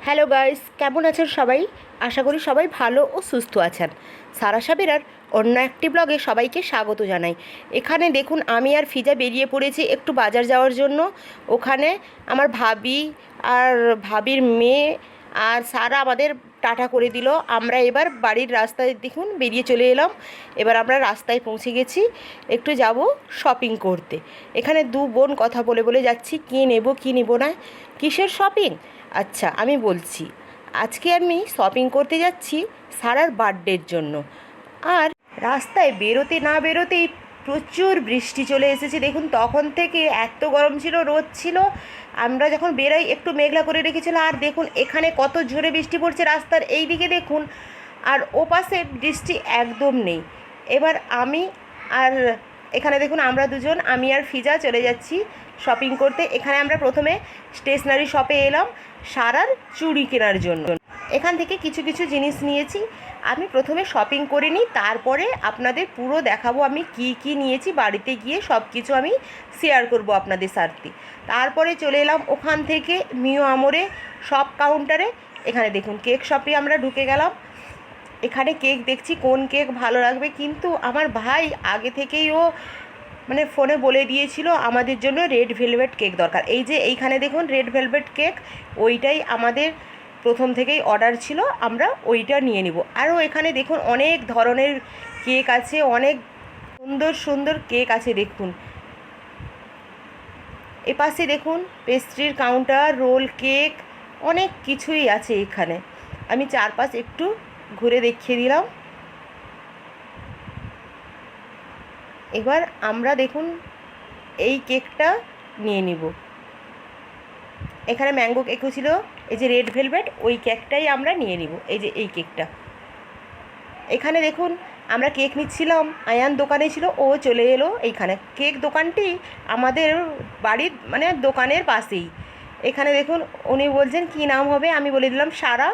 Hello guys, কেমন আছেন সবাই? আশা করি সবাই ভালো ও সুস্থ আছেন। সারা সাবিরার অন্য একটি ব্লগে সবাইকে স্বাগত জানাই। এখানে দেখুন আমি আর ফিজা বেরিয়ে পড়েছি একটু বাজার যাওয়ার জন্য। ওখানে আমার ভাবি আর ভাবির মেয়ে আর সারা আমাদের টাটা করে দিল। আমরা এবার বাড়ির রাস্তায় দেখুন বেরিয়ে চলে এলাম। এবার আমরা রাস্তায় পৌঁছে গেছি, একটু যাব শপিং করতে। এখানে দু বোন কথা বলে বলে যাচ্ছি কী নেব কী নেব না। কিসের শপিং? আচ্ছা আমি বলছি, আজকে আমি শপিং করতে যাচ্ছি সারার বার্থডের জন্য। আর রাস্তায় বেরোতে না বেরোতেই প্রচুর বৃষ্টি চলে এসেছে। দেখুন তখন থেকে এত গরম ছিল, রোদ ছিল, আমরা যখন বেরাই একটু মেঘলা করে রেখেছিল। আর দেখুন এখানে কত জোরে বৃষ্টি পড়ছে রাস্তার এই দিকে দেখুন, আর ওপাশে বৃষ্টি একদম নেই। এবার আমি আর এখানে দেখুন আমরা দুজন, আমি আর ফিজা চলে যাচ্ছি শপিং করতে। এখানে আমরা প্রথমে স্টেশনারি শপে এলাম সারার চুড়ি কেনার জন্য। এখান থেকে কিছু কিছু জিনিস নিয়েছি। আমি প্রথমে শপিং করে নিই, তারপরে আপনাদের পুরো দেখাবো আমি কি কি নিয়েছি। বাড়িতে গিয়ে সব কিছু আমি শেয়ার করব আপনাদের সাথে। তারপরে চলে এলাম ওখান থেকে মিও আমরে শপ কাউন্টারে। এখানে দেখুন কেক শপে আমরা ঢুকে গেলাম। এখানে কেক দেখছি কোন কেক ভালো লাগবে, কিন্তু আমার ভাই আগে থেকেই ও মানে ফোনে বলে দিয়েছিল আমাদের জন্য রেড ভেলভেট কেক দরকার। এই যে এইখানে দেখুন রেড ভেলভেট কেক, ওইটাই আমাদের প্রথম থেকেই অর্ডার ছিল, আমরা ওইটা নিয়ে নিব। আরও এখানে দেখুন অনেক ধরনের কেক আছে, অনেক সুন্দর সুন্দর কেক আছে দেখুন। এপাশে দেখুন পেস্ট্রির কাউন্টার, রোল কেক, অনেক কিছুই আছে এখানে। আমি চারপাশ একটু ঘুরে দেখিয়ে দিলাম। এবার আমরা দেখুন এই কেকটা নিয়ে নিব। এখানে ম্যাঙ্গো কেকও ছিল, এই যে রেড ভেলভেট, ওই কেকটাই আমরা নিয়ে নিব। এই যে এই কেকটা। এখানে দেখুন আমরা কেক নিচ্ছিলাম, আয়ান দোকানে ছিল, ও চলে এলো এইখানে। কেক দোকানটি আমাদের বাড়ির মানে দোকানের পাশেই। এখানে দেখুন উনি বলছেন কী নাম হবে, আমি বলে দিলাম সারা।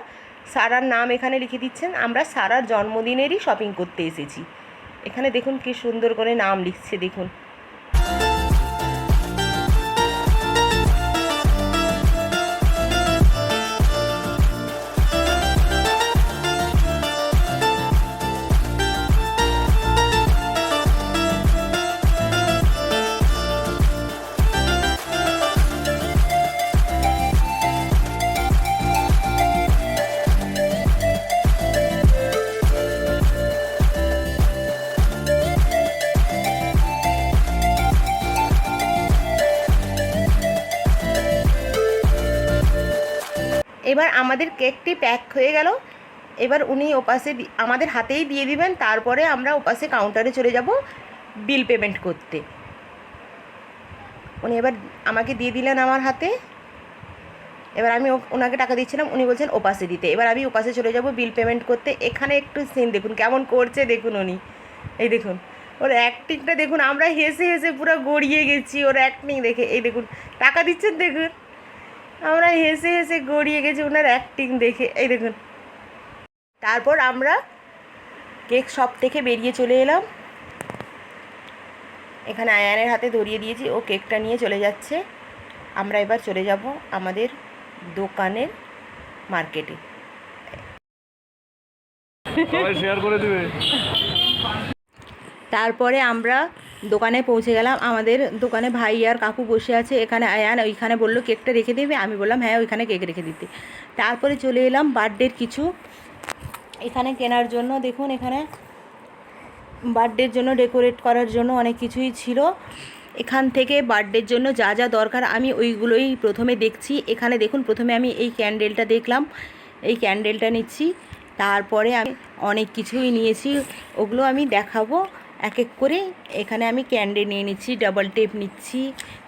সারার নাম এখানে লিখে দিচ্ছেন। আমরা সারার জন্মদিনেরই শপিং করতে এসেছি। এখানে দেখুন কি সুন্দর করে নাম লিখছে দেখুন। এবার আমাদের কেকটি প্যাক হয়ে গেল। এবার উনি ওপাশে আমাদের হাতেই দিয়ে দিবেন, তারপরে আমরা ওপাশে কাউন্টারে চলে যাব বিল পেমেন্ট করতে। উনি এবার আমাকে দিয়ে দিলেন আমার হাতে। এবার আমি ওনাকে টাকা দিচ্ছিলাম, উনি বলছেন ওপাশে দিতে। এবার আমি ওপাশে চলে যাব বিল পেমেন্ট করতে। এখানে একটু সিন দেখুন কেমন করছে দেখুন উনি। এই দেখুন ওর অ্যাক্টিংটা দেখুন, আমরা হেসে হেসে পুরো গড়িয়ে গেছি ওর অ্যাক্টিং দেখে। এই দেখুন টাকা দিচ্ছেন দেখুন, আমরা হেসে হেসে গড়িয়ে গেছি ওনার অ্যাক্টিং দেখে। এই দেখুন তারপর আমরা কেক শপ থেকে বেরিয়ে চলে এলাম। এখানে আয়ানের হাতে ধরিয়ে দিয়েছি, ও কেকটা নিয়ে চলে যাচ্ছে। আমরা এবার চলে যাব আমাদের দোকানের মার্কেটে। শেয়ার করে দিবে। তারপরে আমরা দোকানে পৌঁছে গেলাম। আমাদের দোকানে ভাই আর কাকু বসে আছে। এখানে আয়ান ওইখানে বললো কেকটা রেখে দেবে, আমি বললাম হ্যাঁ ওইখানে কেক রেখে দিতে। তারপরে চলে এলাম বার্থডের কিছু এখানে কেনার জন্য। দেখুন এখানে বার্থডের জন্য ডেকোরেট করার জন্য অনেক কিছুই ছিল। এখান থেকে বার্থডের জন্য যা যা দরকার আমি ওইগুলোই প্রথমে দেখছি। এখানে দেখুন প্রথমে আমি এই ক্যান্ডেলটা দেখলাম, এই ক্যান্ডেলটা নিচ্ছি। তারপরে আমি অনেক কিছুই নিয়েছি, ওগুলো আমি দেখাবো এক এক করে। এখানে আমি ক্যান্ডেল নিয়ে নিচ্ছি, ডাবল টেপ নিচ্ছি,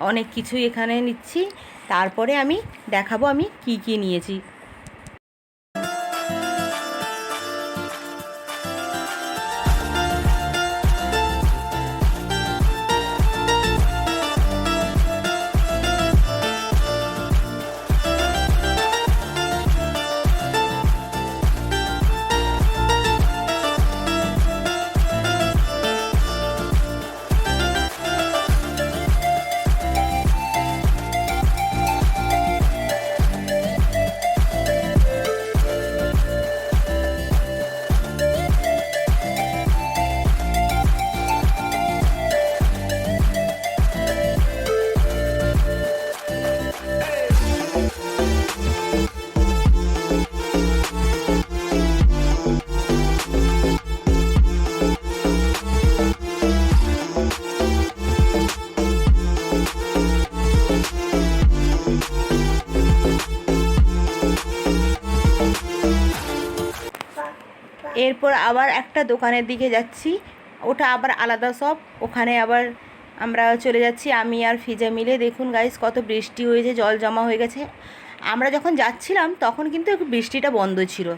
অনেক কিছুই এখানে নিচ্ছি। তারপরে আমি দেখাবো আমি কি কি নিয়েছি। এরপর আবার একটা দোকানের দিকে যাচ্ছি, ওটা আবার আলাদা শপ, ওখানে আবার আমরা চলে যাচ্ছি আমি আর ফিজা মিলে। দেখুন গাইস কত বৃষ্টি হয়েছে, জল জমা হয়ে গেছে। আমরা যখন যাচ্ছিলাম তখন কিন্তু একটু বৃষ্টিটা বন্ধ ছিল।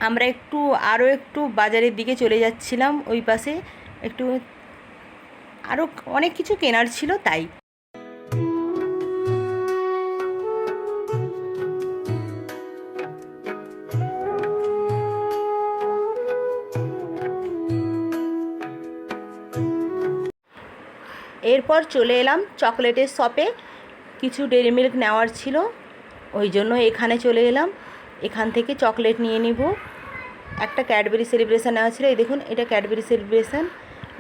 আমরা আরও একটু বাজারের দিকে চলে যাচ্ছিলাম, ওই পাশে একটু আরও অনেক কিছু কেনার ছিল তাই। এরপর চলে এলাম চকলেটের শপে, কিছু ডেইরি মিল্ক নেওয়ার ছিল, ওই জন্য এখানে চলে এলাম। এখান থেকে চকলেট নিয়ে নিব। একটা ক্যাডবেরি সেলিব্রেশন নেওয়া ছিল, এই দেখুন এটা ক্যাডবেরি সেলিব্রেশন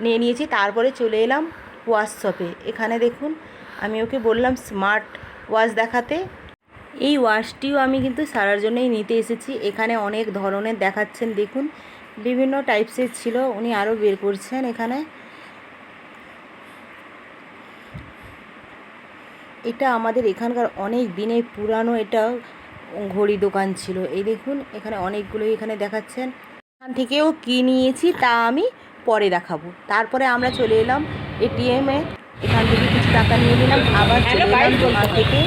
নিয়ে নিয়েছি। তারপরে চলে এলাম ওয়াচ শপে। এখানে দেখুন আমি ওকে বললাম স্মার্ট ওয়াচ দেখাতে। এই ওয়াচটিও আমি কিন্তু সারার জন্যই নিতে এসেছি। এখানে অনেক ধরনের দেখাচ্ছেন, দেখুন বিভিন্ন টাইপসের ছিল, উনি আরও বের করছেন। এখানে এটা আমাদের এখানকার অনেক দিনের পুরানো এটা ঘড়ি দোকান ছিল। এই দেখুন এখানে অনেকগুলোই এখানে দেখাচ্ছেন। এখান থেকেও কী নিয়েছি তা আমি পরে দেখাবো। তারপরে আমরা চলে এলাম এটিএমে, এখান থেকে কিছু টাকা নিয়ে নিলাম। আবার চলে এলাম দোকান থেকে,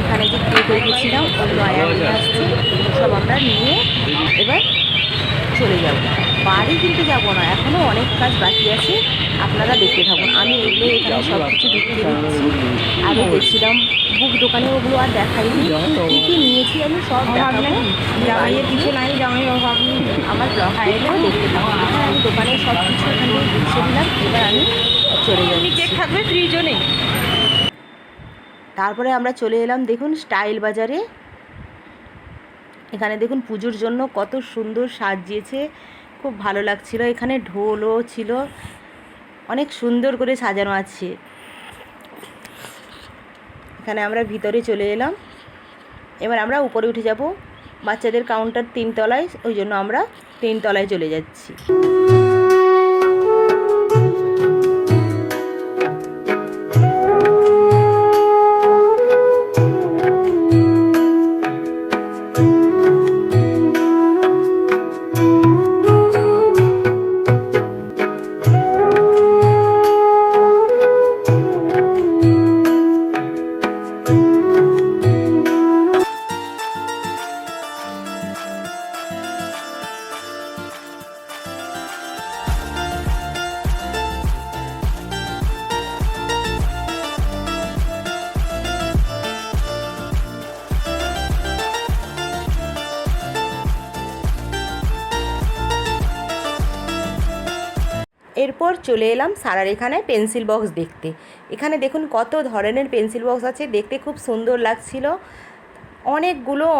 এখানে যে পে করে গেছিলাম ওগুলো আয়া নিয়ে আসছে, সব আমরা নিয়ে এবার চলে যাব। বাড়ি কিন্তু যাব না, এখনও অনেক কাজ বাকি আছে, আপনারা দেখতে থাকুন। আমি এগুলো এখানে সব কিছু দেখিয়ে দিচ্ছি। আগে গেছিলাম বুক দোকানে, ওগুলো আর দেখাইনি, কী কী নিয়েছি আমি সব দেখাবো। জামাইয়ের কিছু নাই, জামাই আমার ব্লগ দেখতে থাকুন। আমি দোকানে সব কিছু এখানে গুছিয়ে দিলাম, এবার আমি চলে যাচ্ছি। কেক থাকবে ফ্রিজও নেই। তারপরে আমরা চলে এলাম দেখুন স্টাইল বাজারে। এখানে দেখুন পুজোর জন্য কত সুন্দর সাজিয়েছে, খুব ভালো লাগছিল। এখানে ঢোলও ছিল, অনেক সুন্দর করে সাজানো আছে। এখানে আমরা ভিতরে চলে এলাম, এবার আমরা উপরে উঠে যাব। বাচ্চাদের কাউন্টার 3 তলায়, ওই জন্য আমরা 3 তলায় চলে যাচ্ছি। এরপর চলে এলাম সারার এখানে পেন্সিল বক্স দেখতে। এখানে দেখুন কত ধরনের পেন্সিল বক্স আছে, দেখতে খুব সুন্দর লাগছিল।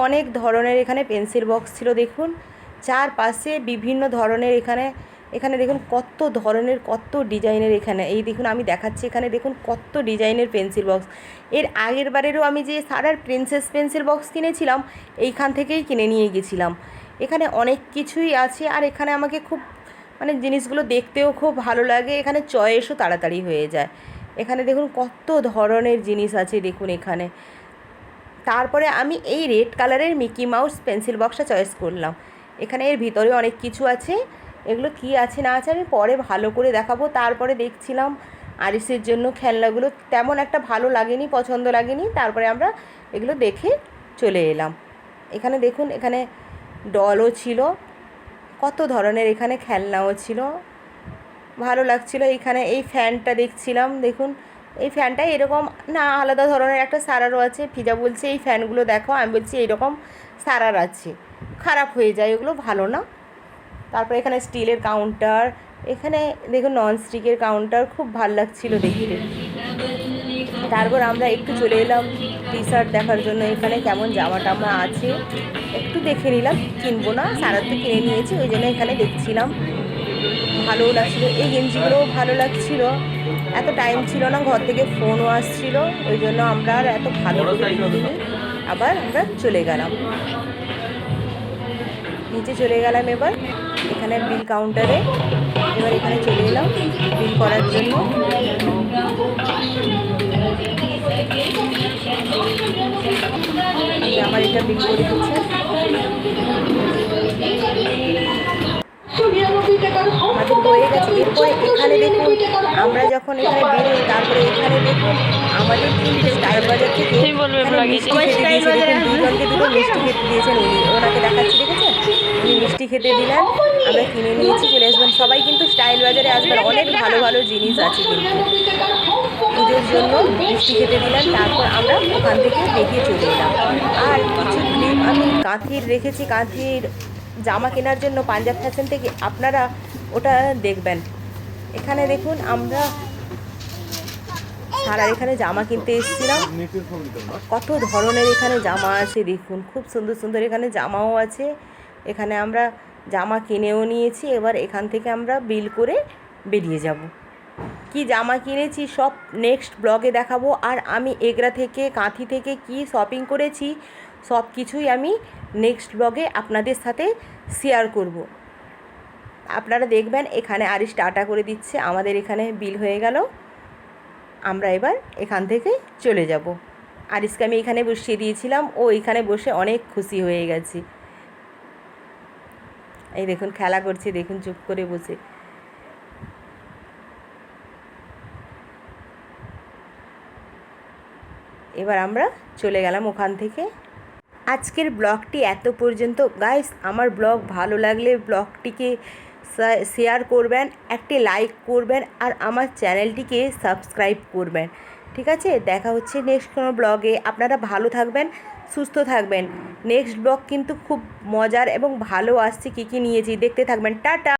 অনেক ধরনের এখানে পেন্সিল বক্স ছিল। দেখুন চারপাশে বিভিন্ন ধরনের, এখানে দেখুন কত ধরনের কত ডিজাইনের। এখানে এই দেখুন আমি দেখাচ্ছি, এখানে দেখুন কত ডিজাইনের পেন্সিল বক্স। এর আগের বারেরও আমি যে সারার প্রিন্সেস পেন্সিল বক্স কিনেছিলাম এইখান থেকেই কিনে নিয়ে গেছিলাম। এখানে অনেক কিছুই আছে, আর এখানে আমাকে খুব জিনিসগুলো দেখতেও খুব ভালো লাগে। এখানে চয়েসও তাড়াতাড়ি হয়ে যায়। এখানে দেখুন কত ধরনের জিনিস আছে দেখুন এখানে। তারপরে আমি এই রেড কালারের মিকি মাউস পেন্সিল বক্সটা চয়েস করলাম। এখানে এর ভিতরে অনেক কিছু আছে, এগুলো কি আছে না আছে আমি পরে ভালো করে দেখাবো। তারপরে দেখছিলাম আরিসের জন্য খেলনাগুলো, তেমন একটা ভালো লাগেনি, পছন্দ লাগেনি। তারপরে আমরা এগুলো দেখে চলে এলাম। এখানে দেখুন এখানে ডলও ছিল, কত ধরনের এখানে খেলনাও ছিল, ভালো লাগছিল। এখানে এই ফ্যানটা দেখছিলাম, দেখুন এই ফ্যানটা এরকম না, আলাদা ধরনের একটা সারারও আছে। ফিজা বলছে এই ফ্যানগুলো দেখো, আমি বলছি এইরকম সারার আছে, খারাপ হয়ে যায়, ওগুলো ভালো না। তারপর এখানে স্টিলের কাউন্টার, এখানে দেখুন নন স্টিকের কাউন্টার, খুব ভালো লাগছিল দেখতে। তারপর আমরা একটু চলে এলাম টি শার্ট দেখার জন্য। এখানে কেমন জামা টামা আছে একটু দেখে নিলাম, কিনবো না, সারার তো কিনে নিয়েছি, ওই জন্য এখানে দেখছিলাম, ভালোও লাগছিলো। এই গেঞ্জিগুলোও ভালো লাগছিলো। এত টাইম ছিল না, ঘর থেকে ফোনও আসছিল, ওই জন্য আমরা আর এত ভালো করে কিনিনি। আবার আমরা চলে গেলাম নিচে, চলে গেলাম এবার এখানে বিল কাউন্টারে। এবার এখানে চলে এলাম বিল করার জন্য। আমার এটা বিল করে দিচ্ছে। আমাদের হয়ে গেছে। এরপরে এখানে দেখুন আমরা যখন এখানে বেরোই, তারপরে এখানে দেখুন আমাদের কিন্তু স্টাইল বাজার থেকে এখানে মিষ্টি খেতে দিয়েছে। দেখুন দুজনকে দুটো মিষ্টি খেতে দিয়েছেন উনি, ওনাকে দেখাচ্ছি, দেখেছেন? উনি মিষ্টি খেতে দিলেন, আমরা কিনে নিয়েছি, চলে আসবেন। সবাই কিন্তু স্টাইল বাজারে আসবেন, অনেক ভালো ভালো জিনিস আছে কিন্তু। পুজোর জন্য মিষ্টি খেতে দিলেন, তারপর আমরা ওখান থেকে বেরিয়ে চলে এলাম। আর কিছু ক্লিপ আমি কাঁথির রেখেছি, কাঁথির জামা কেনার জন্য পাঞ্জাব ফ্যাশন থেকে, আপনারা ওটা দেখবেন। এখানে দেখুন আমরা সারা এখানে জামা কিনতে এসেছিলাম, কত ধরনের এখানে জামা আছে দেখুন, খুব সুন্দর সুন্দর এখানে জামাও আছে। এখানে আমরা জামা কিনেও নিয়েছি, এবার এখান থেকে আমরা বিল করে বেরিয়ে যাব। কি জামা কিনেছি সব নেক্সট ব্লগে দেখাবো। আর আমি এগরা থেকে কাঁথি থেকে কি শপিং করেছি সব কিছুই আমি নেক্সট ব্লগে আপনাদের সাথে শেয়ার করব। আপনারা দেখবেন। এখানে আরিশ টাটা করে দিচ্ছে, আমাদের এখানে বিল হয়ে গেল, আমরা এবার এখান থেকে চলে যাব। আরিশকে আমি এখানে বসিয়ে দিয়েছিলাম, ও এখানে বসে অনেক খুশি হয়ে গেছে। এই দেখুন খেলা করছে, দেখুন চুপ করে বসে। এবার আমরা চলে গেলাম ওখান থেকে। আজকের ব্লগটি এত পর্যন্ত গাইস। আমার ব্লগ ভালো লাগলে ব্লগটিকে শেয়ার করবেন, একটি লাইক করবেন, আর আমার চ্যানেলটিকে সাবস্ক্রাইব করবেন। ঠিক আছে, দেখা হচ্ছে নেক্সট কোনো ব্লগে। আপনারা ভালো থাকবেন, সুস্থ থাকবেন। নেক্সট ব্লগ কিন্তু খুব মজার এবং ভালো আসছে, কী কী নিয়েছি দেখতে থাকবেন। টাটা।